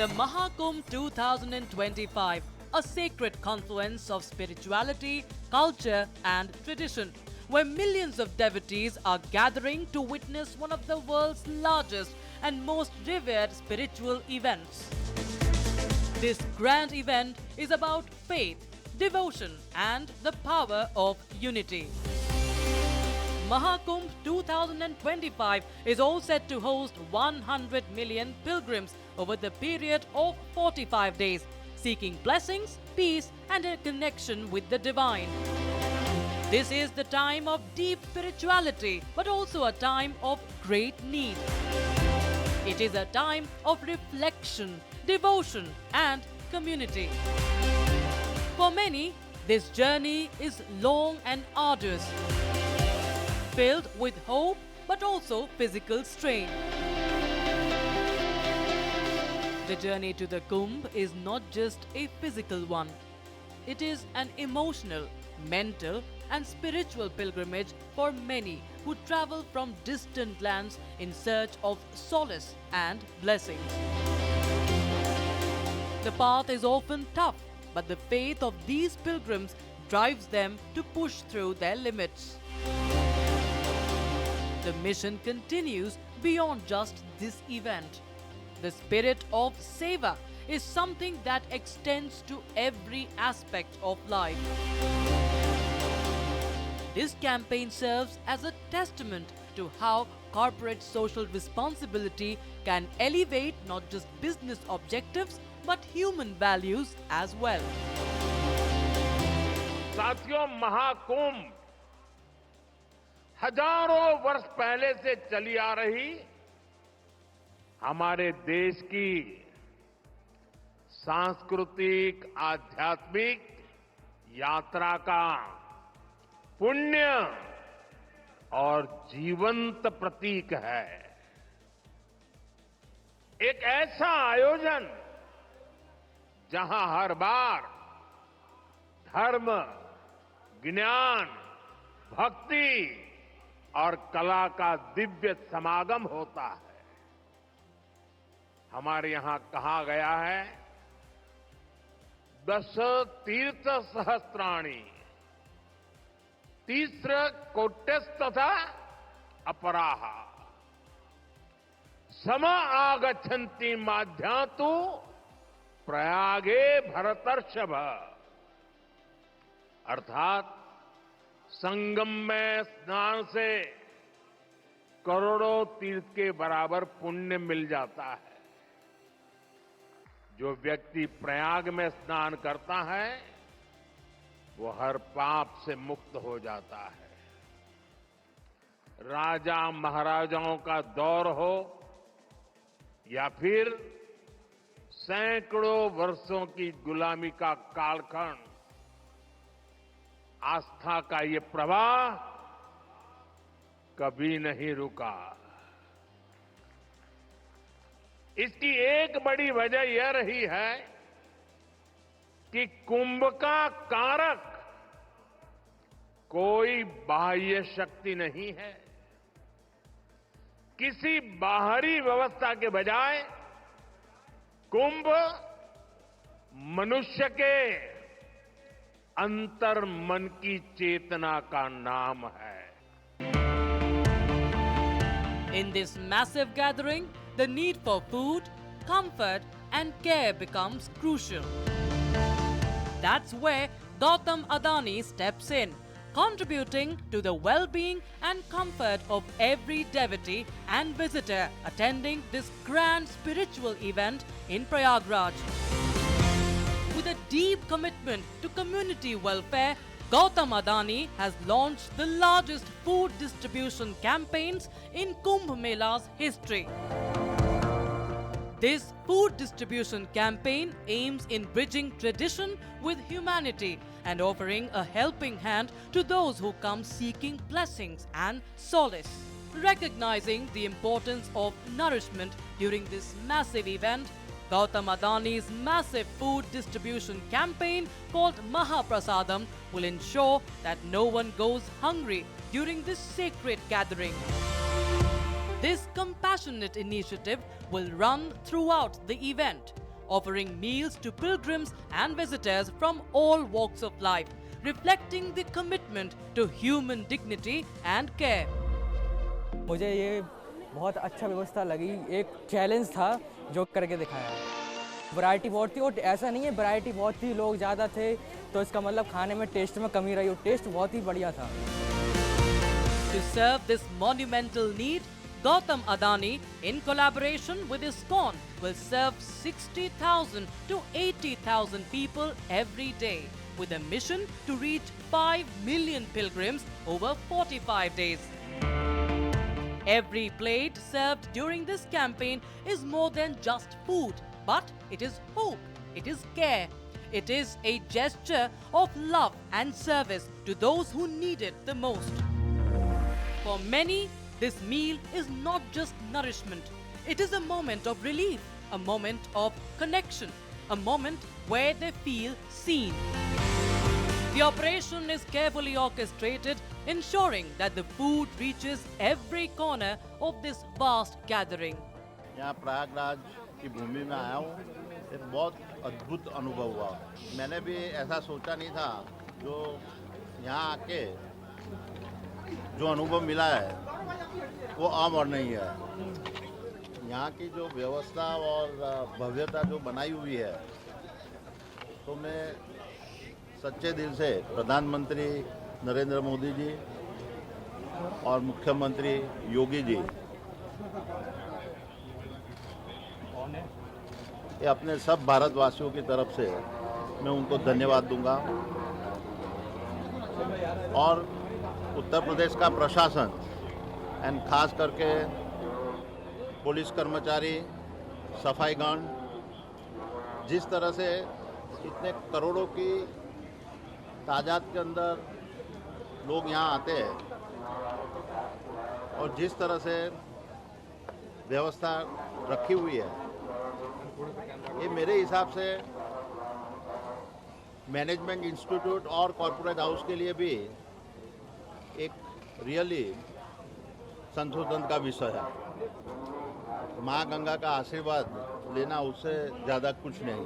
The Mahakumbh 2025, a sacred confluence of spirituality, culture and tradition, where millions of devotees are gathering to witness one of the world's largest and most revered spiritual events. This grand event is about faith, devotion and the power of unity. Mahakumbh 2025 is all set to host 100 million pilgrims over the period of 45 days, seeking blessings, peace and a connection with the divine. This is the time of deep spirituality, but also a time of great need. It is a time of reflection, devotion and community. For many, this journey is long and arduous, filled with hope but also physical strain. The journey to the Kumbh is not just a physical one. It is an emotional, mental and spiritual pilgrimage for many who travel from distant lands in search of solace and blessings. The path is often tough, but the faith of these pilgrims drives them to push through their limits. The mission continues beyond just this event. The spirit of Seva is something that extends to every aspect of life. This campaign serves as a testament to how corporate social responsibility can elevate not just business objectives but human values as well. साथियों, महाकुंभ हजारों वर्ष पहले से चली आ रही हमारे देश की सांस्कृतिक आध्यात्मिक यात्रा का पुण्य और जीवंत प्रतीक है। एक ऐसा आयोजन जहां हर बार धर्म, ज्ञान, भक्ति और कला का दिव्य समागम होता है। हमारे यहां कहा गया है, दश तीर्थ सहस्त्राणि तीस्र कोट्यस्तथा अपराहा सम आगच्छन्ति माध्यातु प्रयागे भरतर्षभ। अर्थात संगम में स्नान से करोड़ों तीर्थ के बराबर पुण्य मिल जाता है। जो व्यक्ति प्रयाग में स्नान करता है वो हर पाप से मुक्त हो जाता है। राजा महाराजाओं का दौर हो या फिर सैकड़ों वर्षों की गुलामी का कालखंड, आस्था का ये प्रवाह कभी नहीं रुका। इसकी एक बड़ी वजह यह रही है कि कुंभ का कारक कोई बाह्य शक्ति नहीं है। किसी बाहरी व्यवस्था के बजाय कुंभ मनुष्य के अंतर मन की चेतना का नाम है। In this massive gathering, the need for food, comfort and care becomes crucial. That's where Gautam Adani steps in, contributing to the well-being and comfort of every devotee and visitor attending this grand spiritual event in Prayagraj. With a deep commitment to community welfare, Gautam Adani has launched the largest food distribution campaigns in Kumbh Mela's history. This food distribution campaign aims in bridging tradition with humanity and offering a helping hand to those who come seeking blessings and solace. Recognizing the importance of nourishment during this massive event, Gautam Adani's massive food distribution campaign called Mahaprasadam will ensure that no one goes hungry during this sacred gathering. This compassionate initiative will run throughout the event, offering meals to pilgrims and visitors from all walks of life, reflecting the commitment to human dignity and care. मुझे ये बहुत अच्छा व्यवस्था लगी, एक challenge था जो करके दिखाया। वैरायटी बहुत थी और ऐसा नहीं है, वैरायटी बहुत थी, लोग ज़्यादा थे तो इसका मतलब खाने में टेस्ट में कमी रही हो, टेस्ट बहुत ही बढ़िया था। To serve this monumental need, Gautam Adani, in collaboration with ISKCON, will serve 60,000 to 80,000 people every day, with a mission to reach 5 million pilgrims over 45 days. Every plate served during this campaign is more than just food, but it is hope, it is care. It is a gesture of love and service to those who need it the most. For many, this meal is not just nourishment. It is a moment of relief, a moment of connection, a moment where they feel seen. The operation is carefully orchestrated, ensuring that the food reaches every corner of this vast gathering. यहाँ प्रयागराज की भूमि में आया हूँ, एक बहुत अद्भुत अनुभव हुआ। मैंने भी ऐसा सोचा नहीं था, जो यहाँ आके जो अनुभव मिला है वो आम और नहीं है। यहाँ की जो व्यवस्था और भव्यता जो बनाई हुई है, तो मैं सच्चे दिल से प्रधानमंत्री नरेंद्र मोदी जी और मुख्यमंत्री योगी जी, ये अपने सब भारतवासियों की तरफ से मैं उनको धन्यवाद दूंगा। और उत्तर प्रदेश का प्रशासन एंड खास करके पुलिस कर्मचारी, सफाईगण, जिस तरह से इतने करोड़ों की तादाद के अंदर लोग यहाँ आते हैं और जिस तरह से व्यवस्था रखी हुई है, ये मेरे हिसाब से मैनेजमेंट इंस्टीट्यूट और कॉरपोरेट हाउस के लिए भी एक रियली संशोधन का विषय है। माँ गंगा का आशीर्वाद लेना, उससे ज़्यादा कुछ नहीं।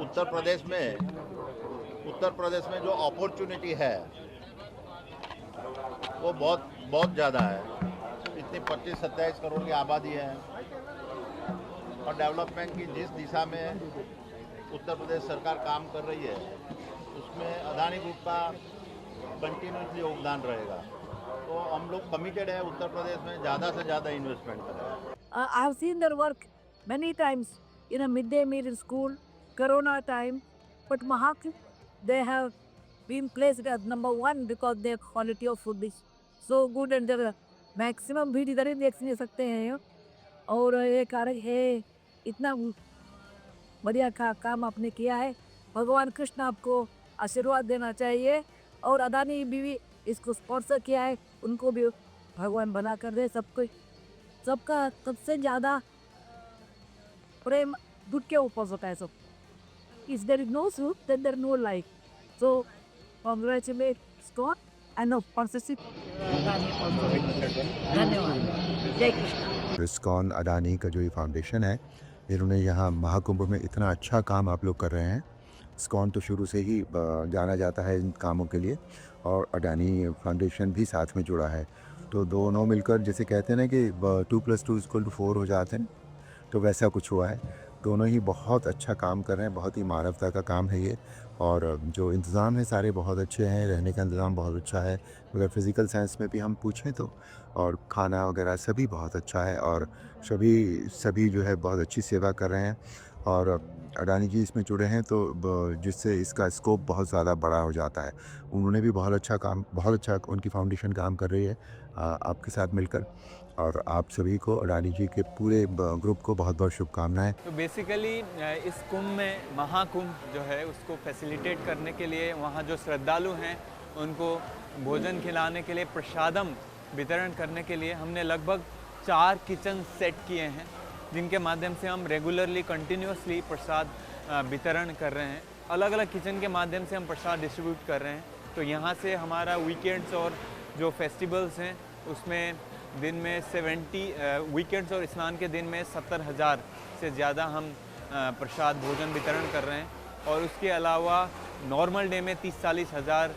उत्तर प्रदेश में जो अपॉर्चुनिटी है वो बहुत ज़्यादा है। इतनी 25-27 करोड़ की आबादी है और डेवलपमेंट की जिस दिशा में उत्तर प्रदेश सरकार काम कर रही है, उसमें अदानी ग्रुप का कंटिन्यूसली योगदान रहेगा। तो हम लोग कमिटेड है उत्तर प्रदेश में ज़्यादा से ज़्यादा इन्वेस्टमेंट करें। I have seen their work many times in a midday meal in school, Corona time, but Mahakumbh, they have been placed as number one because their quality of food is so good and their maximum भीड़ इधर ही देख नहीं सकते हैं। और ये कारण है, इतना बढ़िया काम आपने किया है। भगवान कृष्ण आपको आशीर्वाद देना चाहिए और अदानी भी इसको स्पॉन्सर किया है, उनको भी भगवान बना कर दे। सबका सबसे ज़्यादा प्रेम दूध के ऊपर होता है। सब is there is no soup then there no life. So congratulate Scott and no sponsorship. धन्यवाद। जय कृष्ण। ISKCON अडानी का जो ये फाउंडेशन है, इन्होंने यहाँ महाकुंभ में इतना अच्छा काम आप लोग कर रहे हैं। ISKCON तो शुरू से ही जाना जाता है इन कामों के लिए, और अडानी फाउंडेशन भी साथ में जुड़ा है। तो दोनों मिलकर, जैसे कहते हैं ना कि 2+2=4 हो जाते हैं, तो वैसा कुछ हुआ है। दोनों ही बहुत अच्छा काम कर रहे हैं, बहुत ही मानवता का काम है ये। और जो इंतज़ाम है सारे बहुत अच्छे हैं, रहने का इंतज़ाम बहुत अच्छा है। अगर फ़िज़िकल साइंस में भी हम पूछें तो, और खाना वगैरह सभी बहुत अच्छा है, और सभी जो है बहुत अच्छी सेवा कर रहे हैं। और अडानी जी इसमें जुड़े हैं तो जिससे इसका स्कोप बहुत ज़्यादा बड़ा हो जाता है। उन्होंने भी बहुत अच्छा उनकी फाउंडेशन काम कर रही है आपके साथ मिलकर। और आप सभी को, अडानी जी के पूरे ग्रुप को बहुत बहुत शुभकामनाएं। तो बेसिकली इस कुंभ में, महाकुंभ जो है उसको फैसिलिटेट करने के लिए, वहाँ जो श्रद्धालु हैं उनको भोजन खिलाने के लिए, प्रसादम वितरण करने के लिए हमने लगभग 4 किचन सेट किए हैं, जिनके माध्यम से हम रेगुलरली कंटिन्यूसली प्रसाद वितरण कर रहे हैं। अलग अलग किचन के माध्यम से हम प्रसाद डिस्ट्रीब्यूट कर रहे हैं। तो यहाँ से हमारा वीकेंड्स और जो फेस्टिवल्स हैं उसमें दिन में 70 वीकेंड्स और स्नान के दिन में 70,000 से ज़्यादा हम प्रसाद भोजन वितरण कर रहे हैं। और उसके अलावा नॉर्मल डे में 30-40 हज़ार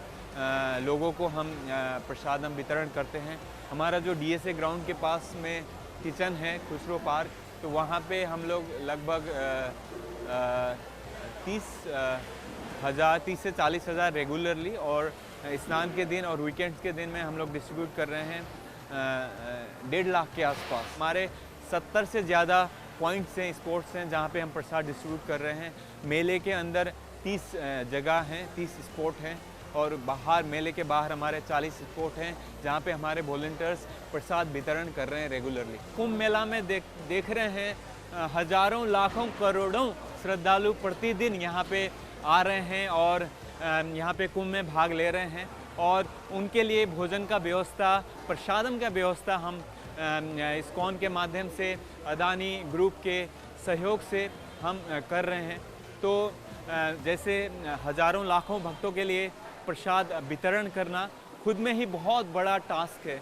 लोगों को हम प्रसाद हम वितरण करते हैं। हमारा जो DSA ग्राउंड के पास में किचन है खुसरो पार्क, तो वहाँ पे हम लोग लगभग 30 से 40 हज़ार रेगुलरली, और स्नान के दिन और वीकेंड्स के दिन में हम लोग डिस्ट्रीब्यूट कर रहे हैं 1.5 लाख के आसपास। हमारे 70 से ज़्यादा पॉइंट्स हैं, स्पॉट्स हैं जहाँ पे हम प्रसाद डिस्ट्रीब्यूट कर रहे हैं। मेले के अंदर 30 जगह हैं, 30 स्पॉट हैं, और बाहर मेले के बाहर हमारे 40 स्पॉट हैं जहाँ पे हमारे वॉलंटियर्स प्रसाद वितरण कर रहे हैं रेगुलरली। कुंभ मेला में देख रहे हैं हज़ारों लाखों करोड़ों श्रद्धालु प्रतिदिन यहाँ पे आ रहे हैं और यहाँ पे कुंभ में भाग ले रहे हैं, और उनके लिए भोजन का व्यवस्था, प्रसादम का व्यवस्था हम इस्कॉन के माध्यम से, अदानी ग्रुप के सहयोग से हम कर रहे हैं। तो जैसे हज़ारों लाखों भक्तों के लिए प्रसाद वितरण करना खुद में ही बहुत बड़ा टास्क है।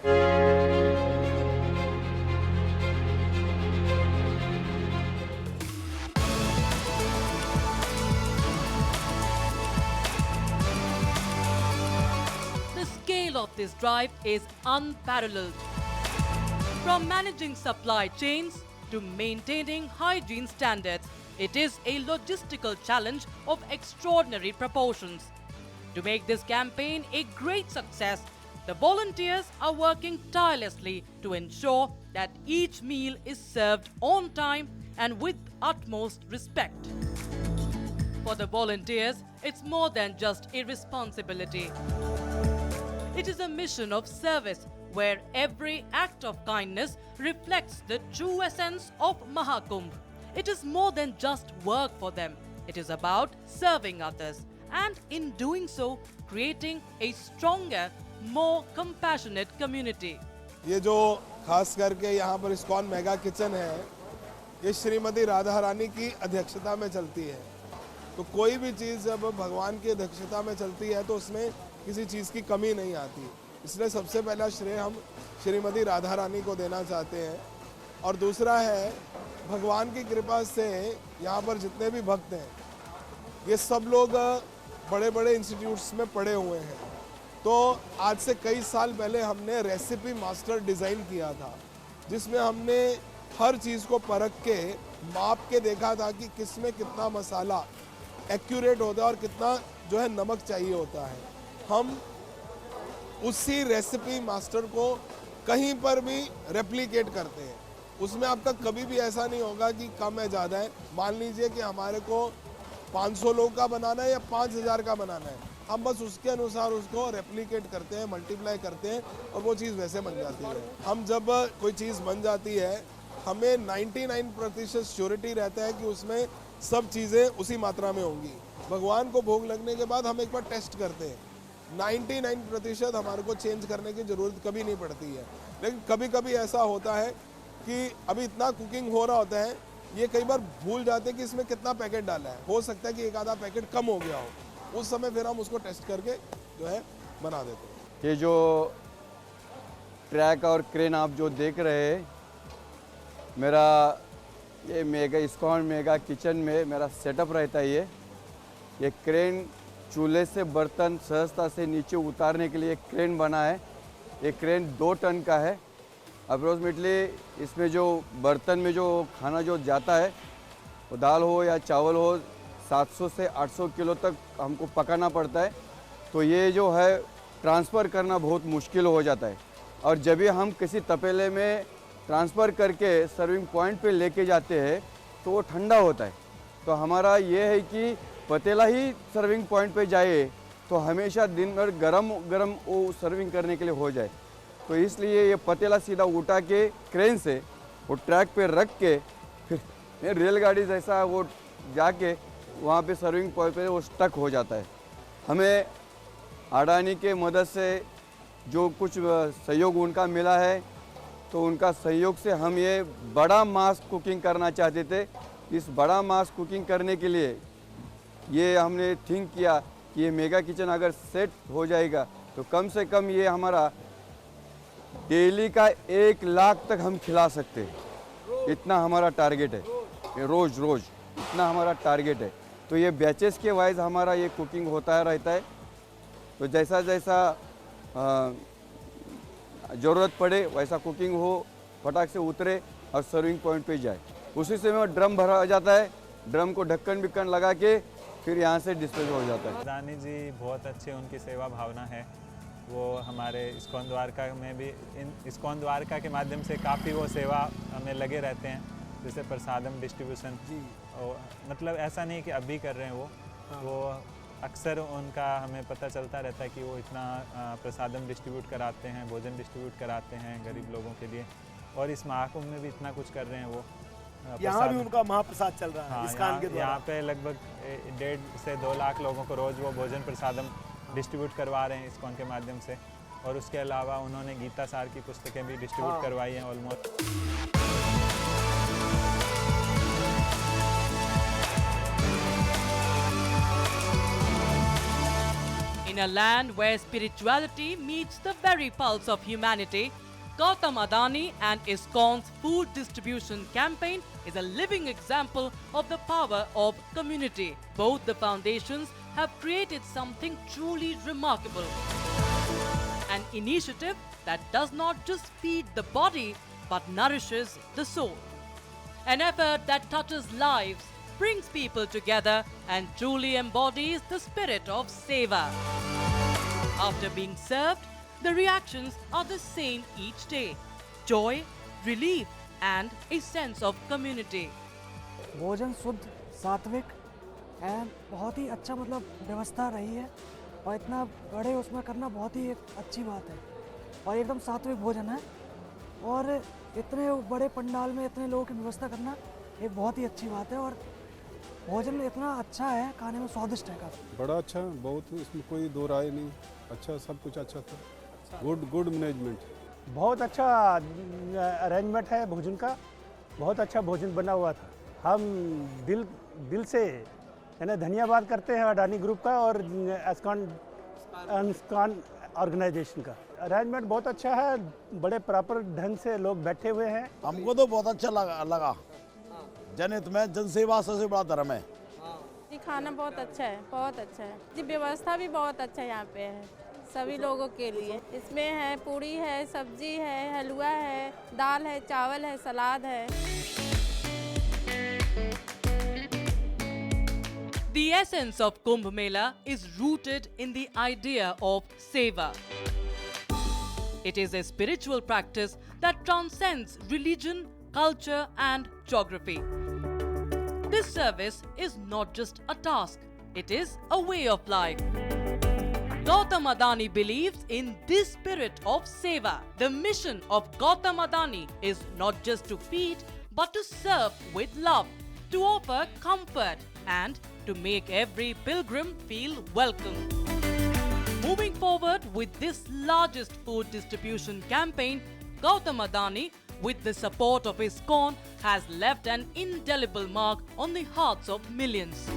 The scale of this drive is unparalleled. From managing supply chains to maintaining hygiene standards, it is a logistical challenge of extraordinary proportions. To make this campaign a great success, the volunteers are working tirelessly to ensure that each meal is served on time and with utmost respect. For the volunteers, it's more than just a responsibility. It is a mission of service where every act of kindness reflects the true essence of Mahakumbh. It is more than just work for them. It is about serving others, and in doing so, creating a stronger, more compassionate community. ये जो खास करके यहाँ पर ISKCON mega kitchen है, ये श्रीमती राधा रानी की अध्यक्षता में चलती है। तो कोई भी चीज़ जब भगवान की अध्यक्षता में चलती है तो उसमें किसी चीज़ की कमी नहीं आती। इसलिए सबसे पहला श्रेय हम श्रीमती राधा रानी को देना चाहते हैं। और दूसरा है, भगवान की कृपा से यहाँ पर जितने भी भक्त हैं, ये सब लोग बड़े बड़े इंस्टीट्यूट्स में पढ़े हुए हैं। तो आज से कई साल पहले हमने रेसिपी मास्टर डिज़ाइन किया था, जिसमें हमने हर चीज़ को परख के माप के देखा था कि किस में कितना मसाला एक्यूरेट होता है और कितना जो है नमक चाहिए होता है। हम उसी रेसिपी मास्टर को कहीं पर भी रेप्लिकेट करते हैं। उसमें आपका कभी भी ऐसा नहीं होगा कि कम है ज़्यादा है। मान लीजिए कि हमारे को 500 लोग का बनाना है या 5000 का बनाना है, हम बस उसके अनुसार उसको रेप्लिकेट करते हैं, मल्टीप्लाई करते हैं और वो चीज़ वैसे बन जाती है। हम जब कोई चीज़ बन जाती है, हमें 99% श्योरिटी रहता है कि उसमें सब चीज़ें उसी मात्रा में होंगी। भगवान को भोग लगने के बाद हम एक बार टेस्ट करते हैं। 99% हमारे को चेंज करने की ज़रूरत कभी नहीं पड़ती है। लेकिन कभी कभी ऐसा होता है कि अभी इतना कुकिंग हो रहा होता है, ये कई बार भूल जाते हैं कि इसमें कितना पैकेट डाला है। हो सकता है कि एक आधा पैकेट कम हो गया हो, उस समय फिर हम उसको टेस्ट करके जो है बना देते हैं। ये जो ट्रैक और क्रेन आप जो देख रहे हैं, मेरा ये मेगा इस्कॉन मेगा किचन में मेरा सेटअप रहता है। ये क्रेन चूल्हे से बर्तन सहजता से नीचे उतारने के लिए एक क्रेन बना है। ये क्रेन 2 टन का है। अप्रोक्सीमेटली इसमें जो बर्तन में जो खाना जो जाता है, वो दाल हो या चावल हो, 700 से 800 किलो तक हमको पकाना पड़ता है। तो ये जो है ट्रांसफ़र करना बहुत मुश्किल हो जाता है। और जब भी हम किसी तपेले में ट्रांसफ़र करके सर्विंग पॉइंट पे लेके जाते हैं तो वो ठंडा होता है। तो हमारा ये है कि पतीला ही सर्विंग पॉइंट पे जाए तो हमेशा दिन भर गरम गरम वो सर्विंग करने के लिए हो जाए। तो इसलिए ये पतीला सीधा उठा के क्रेन से वो ट्रैक पे रख के फिर रेलगाड़ी जैसा वो जाके वहाँ पे सर्विंग पॉइंट पे वो स्टक हो जाता है। हमें अडानी के मदद से जो कुछ सहयोग उनका मिला है, तो उनका सहयोग से हम ये बड़ा मास कुकिंग करना चाहते थे। इस बड़ा मास कुकिंग करने के लिए ये हमने थिंक किया कि ये मेगा किचन अगर सेट हो जाएगा तो कम से कम ये हमारा डेली का 1 लाख तक हम खिला सकते हैं। इतना हमारा टारगेट है, ये रोज़ इतना हमारा टारगेट है। तो ये बैचेस के वाइज हमारा ये कुकिंग होता रहता है। तो जैसा जैसा ज़रूरत पड़े वैसा कुकिंग हो, फटाक से उतरे और सर्विंग पॉइंट पे जाए। उसी समय ड्रम भरा जाता है, ड्रम को ढक्कन बिक्कन लगा के फिर यहाँ से डिस्पोज हो जाता है। अदानी जी बहुत अच्छे, उनकी सेवा भावना है। वो हमारे इस्कॉन द्वारका में भी, इन इस्कॉन द्वारका के माध्यम से काफ़ी वो सेवा हमें लगे रहते हैं, जैसे प्रसादम डिस्ट्रीब्यूशन जी। और मतलब ऐसा नहीं कि अभी कर रहे हैं वो अक्सर उनका हमें पता चलता रहता है कि वो इतना प्रसादम डिस्ट्रीब्यूट कराते हैं, भोजन डिस्ट्रीब्यूट कराते हैं गरीब लोगों के लिए। और इस महाकुंभ में भी इतना कुछ कर रहे हैं वो। यहाँ भी उनका महाप्रसाद चल रहा है। हाँ, इस्कॉन के द्वारा यहाँ पे लगभग 1.5 से 2 लाख लोगों को रोज़ वो भोजन प्रसादम डिस्ट्रीब्यूट करवा रहे हैं इस्कॉन के माध्यम से। और उसके अलावा उन्होंने गीता सार की पुस्तकें भी डिस्ट्रीब्यूट करवाई हैं almost. In a land where spirituality meets the very pulse of humanity, Gautam Adani and ISKCON's food distribution campaign is a living example of the power of community. Both the foundations have created something truly remarkable. An initiative that does not just feed the body but nourishes the soul. An effort that touches lives, brings people together and truly embodies the spirit of seva. After being served, the reactions are the same each day: joy, relief and a sense of community. भोजन शुद्ध, सात्विक and बहुत ही अच्छा मतलब व्यवस्था रही है और इतना बड़े उसमें करना बहुत ही एक अच्छी बात है और एकदम सात्विक भोजन है और इतने बड़े पंडाल में इतने लोगों की व्यवस्था करना एक बहुत ही अच्छी बात है और भोजन इतना अच्छा है, खाने में स्वादिष्ट है काफ़ी। बड़ा अच्छा, बहुत, इसमें कोई दो राय नहीं। अच्छा, सब कुछ अच्छा था। Good management. बहुत अच्छा अरेंजमेंट है भोजन का। बहुत अच्छा भोजन बना हुआ था। हम दिल से यानी धन्यवाद करते हैं अडानी ग्रुप का और इस्कॉन ऑर्गेनाइजेशन का। अरेंजमेंट बहुत अच्छा है, बड़े प्रॉपर ढंग से लोग बैठे हुए हैं। हमको तो बहुत अच्छा लगा। जनहित में जनसेवा सबसे बड़ा धर्म है। जी खाना बहुत अच्छा है, बहुत अच्छा है जी। व्यवस्था भी बहुत अच्छा यहाँ पे है सभी लोगों के लिए। इसमें है पूड़ी है, सब्जी है, हलवा है, दाल है, चावल है, सलाद है। The essence of Kumbh Mela is rooted in the idea of seva. It is a spiritual practice that transcends religion, culture and geography. This service is not just a task, it is a way of life. Gautam Adani believes in this spirit of seva. The mission of Gautam Adani is not just to feed, but to serve with love, to offer comfort and to make every pilgrim feel welcome. Moving forward with this largest food distribution campaign, Gautam Adani, with the support of ISKCON, has left an indelible mark on the hearts of millions.